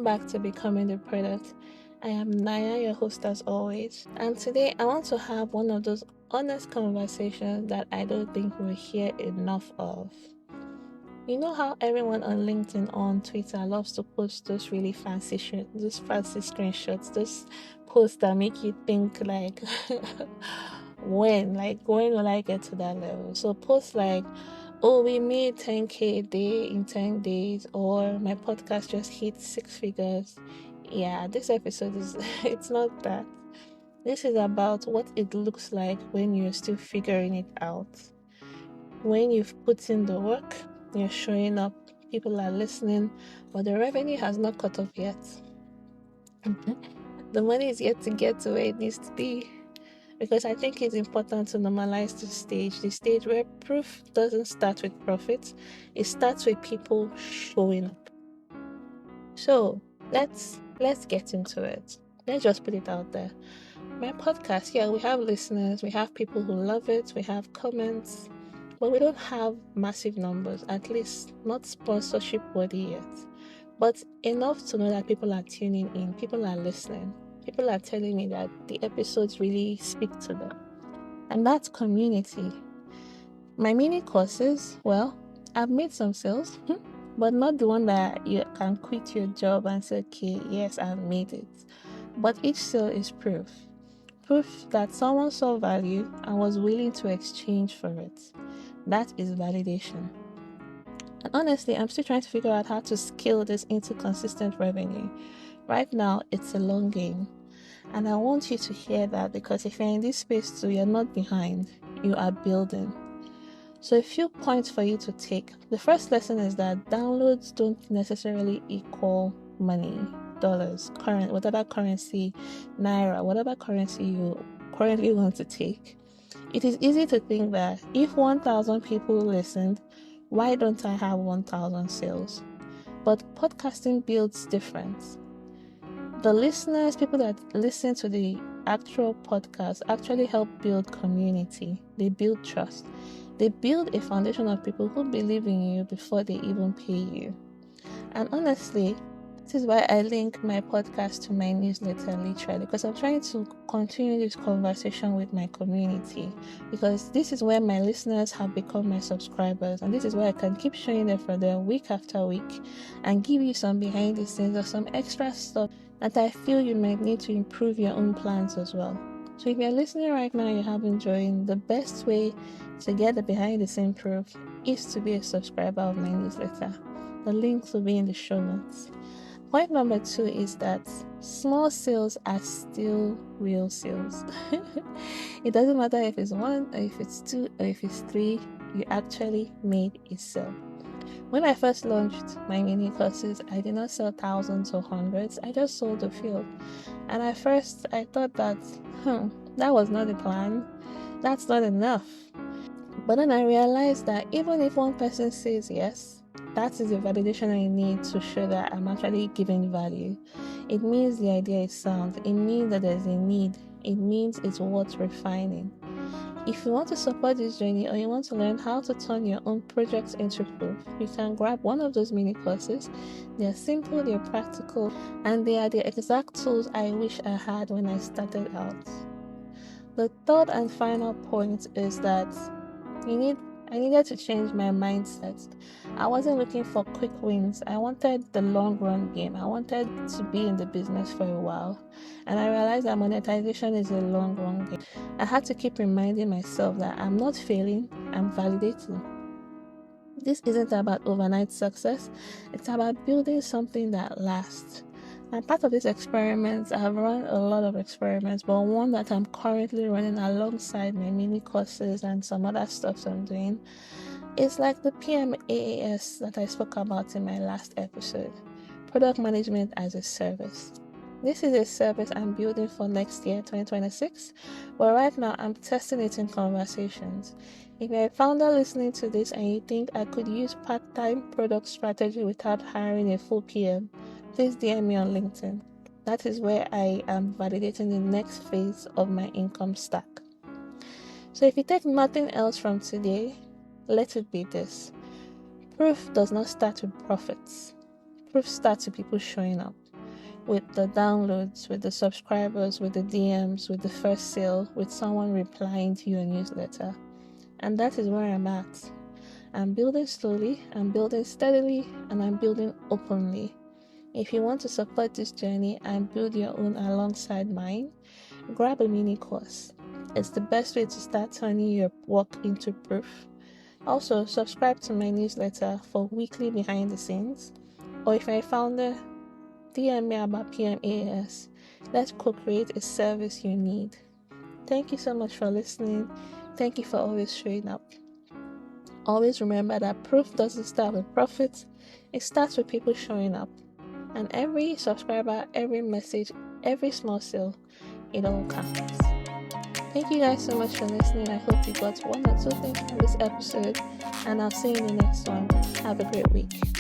back to Becoming the Product. I am Naya, your host as always, and today I want to have one of those honest conversations that I don't think we hear enough of. You know how everyone on LinkedIn or on Twitter loves to post those really those fancy screenshots, those posts that make you think like, when will I get to that level? So posts like, oh, we made 10K a day in 10 days, or my podcast just hit 6 figures. Yeah, this episode is, it's not that. This is about what it looks like when you're still figuring it out. When you've put in the work, you're showing up, people are listening, but the revenue has not caught up yet. The money is yet to get to where it needs to be. Because I think it's important to normalize the stage where proof doesn't start with profits, it starts with people showing up. So let's get into it. Let's just put it out there. My podcast, yeah, we have listeners, we have people who love it, we have comments, but we don't have massive numbers, at least not sponsorship worthy yet. But enough to know that people are tuning in, people are listening. People are telling me that the episodes really speak to them. And that's community. My mini courses, well, I've made some sales, but not the one that you can quit your job and say, okay, yes, I've made it. But each sale is proof. Proof that someone saw value and was willing to exchange for it. That is validation. And honestly, I'm still trying to figure out how to scale this into consistent revenue. Right now, it's a long game. And I want you to hear that, because if you're in this space too, you're not behind, you are building. So a few points for you to take. The first lesson is that downloads don't necessarily equal money, dollars, whatever currency, naira, whatever currency you currently want to take. It is easy to think that if 1,000 people listened, why don't I have 1,000 sales? But podcasting builds difference. The listeners, people that listen to the actual podcast, actually help build community. They build trust. They build a foundation of people who believe in you before they even pay you. And honestly, this is why I link my podcast to my newsletter literally, because I'm trying to continue this conversation with my community, because this is where my listeners have become my subscribers, and this is where I can keep showing them for them week after week and give you some behind the scenes or some extra stuff that I feel you might need to improve your own plans as well. So if you're listening right now, you have enjoyed, the best way to get the behind the scenes proof is to be a subscriber of my newsletter. The links will be in the show notes. Point number 2 is that small sales are still real sales. It doesn't matter if it's 1 or if it's 2 or if it's 3, you actually made a sale. When I first launched my mini courses, I did not sell thousands or hundreds. I just sold a few. And at first, I thought that, that was not the plan. That's not enough. But then I realized that even if one person says yes, that is the validation I need to show that I'm actually giving value. It means the idea is sound. It means that there's a need. It means it's worth refining. If you want to support this journey, or you want to learn how to turn your own projects into proof, you can grab one of those mini courses. They're simple, they're practical, and they are the exact tools I wish I had when I started out. The third and final point is that I needed to change my mindset. I wasn't looking for quick wins. I wanted the long run game. I wanted to be in the business for a while. And I realized that monetization is a long run game. I had to keep reminding myself that I'm not failing, I'm validating. This isn't about overnight success. It's about building something that lasts. And part of this experiment, I have run a lot of experiments, but one that I'm currently running alongside my mini courses and some other stuff I'm doing, is like the PMaaS that I spoke about in my last episode, Product Management as a Service. This is a service I'm building for next year, 2026, but right now I'm testing it in conversations. If you're a founder listening to this and you think I could use part-time product strategy without hiring a full PM, please DM me on LinkedIn. That is where I am validating the next phase of my income stack. So if you take nothing else from today, let it be this. Proof does not start with profits. Proof starts with people showing up. with the downloads, with the subscribers, with the DMs, with the first sale, with someone replying to your newsletter. And that is where I'm at. I'm building slowly, I'm building steadily, and I'm building openly. If you want to support this journey and build your own alongside mine, grab a mini course. It's the best way to start turning your work into proof. Also, subscribe to my newsletter for weekly behind the scenes. Or if you're a founder, DM me about PMaaS. Let's co-create a service you need. Thank you so much for listening. Thank you for always showing up. Always remember that proof doesn't start with profits. It starts with people showing up. And every subscriber, every message, every small sale, it all counts. Thank you guys so much for listening. I hope you got one or two things from this episode. And I'll see you in the next one. Have a great week.